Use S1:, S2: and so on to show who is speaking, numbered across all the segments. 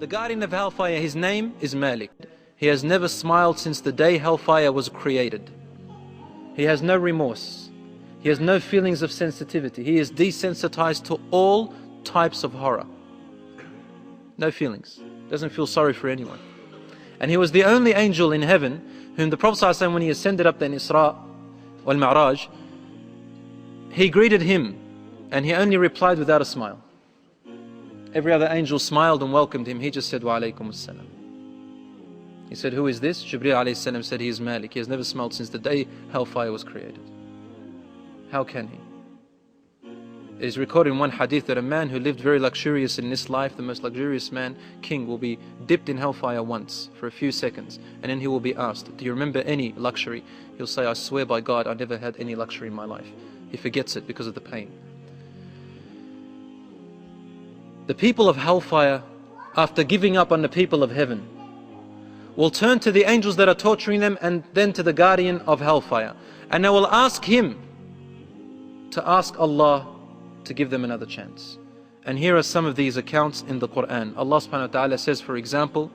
S1: The guardian of Hellfire, his name is Malik. He has never smiled since the day Hellfire was created. He has no remorse. He has no feelings of sensitivity. He is desensitized to all types of horror. No feelings. Doesn't feel sorry for anyone. And he was the only angel in heaven whom the Prophet ﷺ, when he ascended up the Isra wal Mi'raj, he greeted him and he only replied without a smile. Every other angel smiled and welcomed him. He just said, Wa alaykum as-salam. He said, who is this? Jibreel alayhi salam said, he is Malik. He has never smiled since the day Hellfire was created. How can he? It is recorded in one hadith that a man who lived very luxurious in this life, the most luxurious man, king, will be dipped in hellfire once for a few seconds, and then he will be asked, do you remember any luxury? He'll say, I swear by God, I never had any luxury in my life. He forgets it because of the pain. The people of hellfire, after giving up on the people of heaven, will turn to the angels that are torturing them and then to the guardian of hellfire, and they will ask him to ask Allah to give them another chance. And here are some of these accounts in the Quran. Allah subhanahu wa ta'ala says, for example,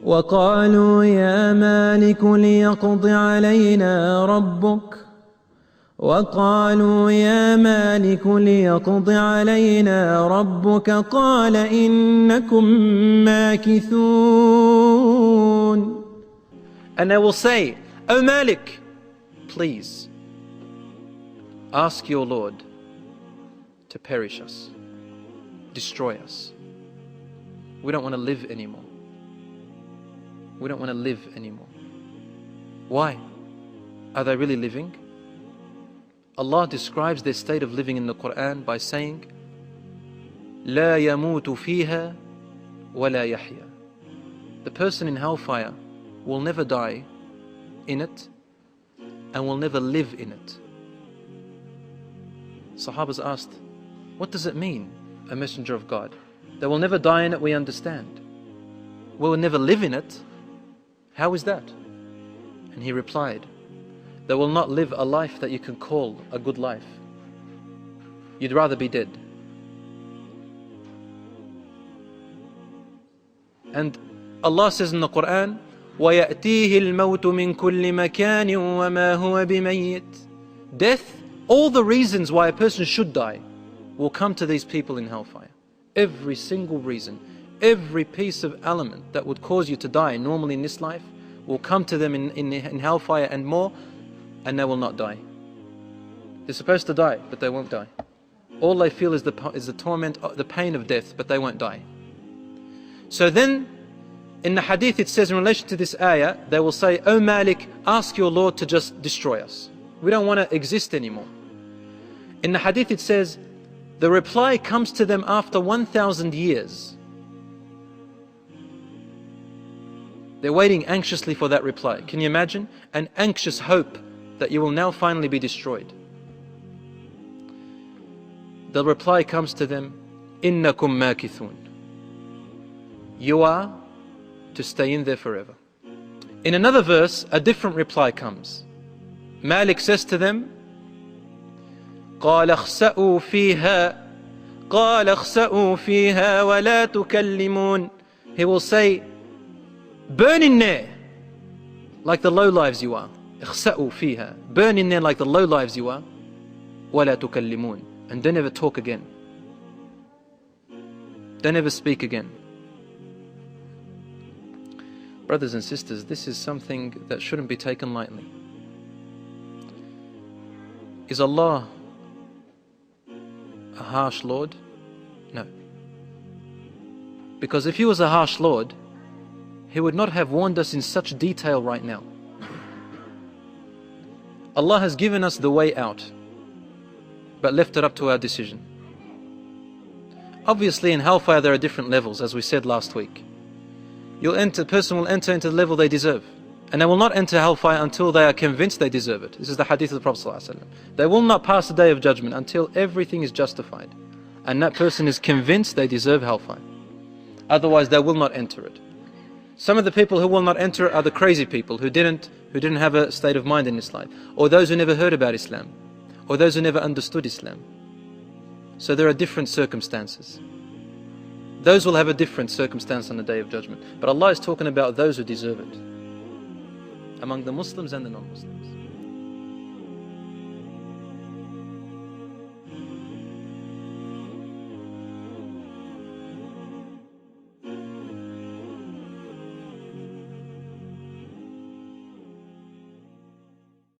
S2: وَقَالُوا يَا مَالِكُ لِيَقْضِ عَلَيْنَا رَبُّكَ وَقَالُوا يَا مَالِكُ لِيَقْضِ عَلَيْنَا رَبُّكَ قَالَ إِنَّكُمْ مَاكِثُونَ.
S1: And they will say, O Malik, please ask your Lord to perish us, destroy us. We don't want to live anymore. We don't want to live anymore. Why? Are they really living? Allah describes their state of living in the Quran by saying, لا يموت فيها ولا يحيا. The person in hellfire will never die in it and will never live in it. Sahabas asked, what does it mean, a messenger of God? They will never die in it, we understand. We will never live in it. How is that? And he replied, they will not live a life that you can call a good life. You'd rather be dead. And Allah says in the Quran, وَيَأْتِيهِ الْمَوْتُ مِنْ كُلِّ مَكَانٍ وَمَا هُوَ بِمَيِّتٍ. Death, all the reasons why a person should die, will come to these people in hellfire. Every single reason, every piece of element that would cause you to die normally in this life will come to them in hellfire and more, and they will not die. They're supposed to die, but they won't die. All they feel is the torment, the pain of death, but they won't die. So then, in the hadith it says in relation to this ayah, they will say, O Malik, ask your Lord to just destroy us. We don't want to exist anymore. In the hadith it says, the reply comes to them after 1,000 years. They're waiting anxiously for that reply. Can you imagine? An anxious hope that you will now finally be destroyed. The reply comes to them, إِنَّكُمْ مَاكِثُونَ. You are to stay in there forever. In another verse, a different reply comes. Malik says to them, قال اخسأوا فيها قال اخسأوا فيها ولا تكلمون. He will say, burn in there like the low lives you are. اخسأوا فيها. Burn in there like the low lives you are. ولا تكلمون. And don't ever talk again. Don't ever speak again. Brothers and sisters, this is something that shouldn't be taken lightly. Is Allah a harsh Lord? No. Because if He was a harsh Lord, He would not have warned us in such detail right now. Allah has given us the way out, but left it up to our decision. Obviously in hellfire there are different levels, as we said last week. The person will enter into the level they deserve, and they will not enter hellfire until they are convinced they deserve it. This is the hadith of the Prophet ﷺ. They will not pass the day of judgment until everything is justified and that person is convinced they deserve hellfire. Otherwise they will not enter it. Some of the people who will not enter it are the crazy people who didn't have a state of mind in this life, or those who never heard about Islam, or those who never understood Islam. So there are different circumstances. Those will have a different circumstance on the Day of Judgment. But Allah is talking about those who deserve it, among the Muslims and the non-Muslims.